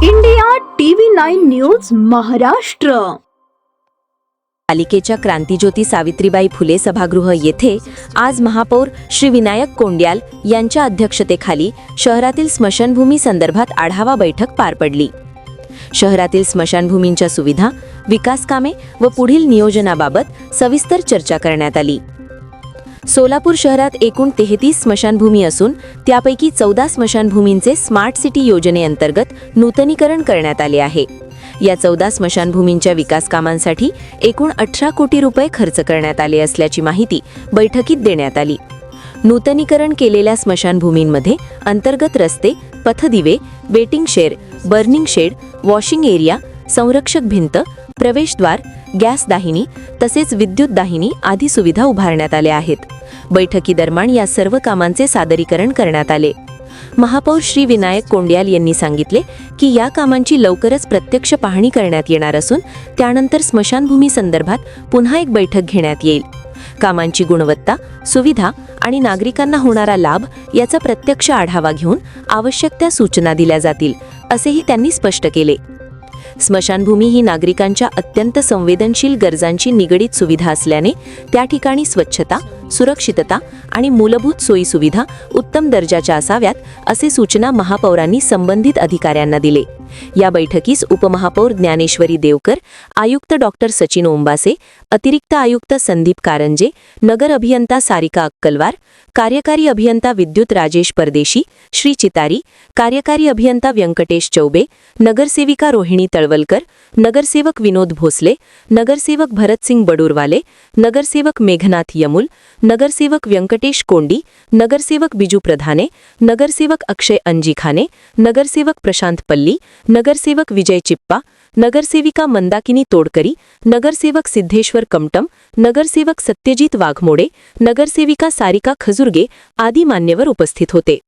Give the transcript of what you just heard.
India TV9 news Maharashtra. पालिकेच्या क्रांतिज्योती सावित्रीबाई फुले सभागृह येथे आज महापौर श्री विनायक कोंड्याल यांच्या अध्यक्षतेखाली शहरातील स्मशानभूमी संदर्भात आढावा बैठक पार पडली. शहरातील स्मशानभूमींच्या सुविधा, विकास कामे व पुढील नियोजनाबाबत सविस्तर चर्चा करण्यात आली. सोलापूर शहरात एकूण 33 स्मशानभूमी असून त्यापैकी 14 स्मशानभूमींचे स्मार्ट सिटी योजनेअंतर्गत नूतनीकरण करण्यात आले आहे. या 14 स्मशानभूमींच्या विकास कामांसाठी एकूण 18 कोटी रुपये खर्च करण्यात आले असल्याची माहिती बैठकीत देण्यात आली. नूतनीकरण केलेल्या स्मशानभूमींमध्ये अंतर्गत रस्ते, पथदिवे, waiting shed, burning shed, washing area, संरक्षक भिंत, प्रवेशद्वार, गॅस दाहिनी तसेच विद्युत दाहिनी आदी सुविधा उभारण्यात आल्या आहेत. बैठकीदरम्यान या सर्व कामांचे सादरीकरण करण्यात आले. महापौर श्री विनायक कोंड्याल यांनी सांगितले की या कामांची लवकरच प्रत्यक्ष पाहणी करण्यात येणार असून त्यानंतर स्मशानभूमी संदर्भात पुन्हा एक बैठक घेण्यात येईल. कामांची गुणवत्ता, सुविधा आणि नागरिकांना होणारा लाभ याचा प्रत्यक्ष आढावा घेऊन आवश्यक त्या सूचना दिल्या जातील, असेही त्यांनी स्पष्ट केले. स्मशानभूमी ही नागरिकांच्या अत्यंत संवेदनशील गरजांची निगडीत सुविधा असल्याने त्या ठिकाणी स्वच्छता, सुरक्षितता आणि मूलभूत सोयी सुविधा उत्तम दर्जाच्या असाव्यात, असे सूचना महापौरांनी संबंधित अधिकाऱ्यांना दिले. या बैठकीस उपमहापौर ज्ञानेश्वरी देवकर, आयुक्त डॉक्टर सचिन ओंबासे, अतिरिक्त आयुक्त संदीप कारंजे, नगर अभियंता सारिका अक्कलवार, कार्यकारी अभियंता विद्युत राजेश परदेशी, श्री चितारी, कार्यकारी अभियंता व्यंकटेश चौबे, नगरसेविका रोहिणी तळवलकर, नगरसेवक विनोद भोसले, नगरसेवक भरतसिंग बडूरवाले, नगरसेवक मेघनाथ यमुल, नगरसेवक व्यंकटेश कोंडी, नगरसेवक बिजू प्रधाने, नगरसेवक अक्षय अंजिखाने, नगरसेवक प्रशांत पल्ली, नगरसेवक विजय चिप्पा, नगरसेविका मंदाकिनी तोडकरी, नगरसेवक सिद्धेश्वर कमटम, नगरसेवक सत्यजित वाघमोडे, नगरसेविका सारिका खजुर्गे आदी मान्यवर उपस्थित होते.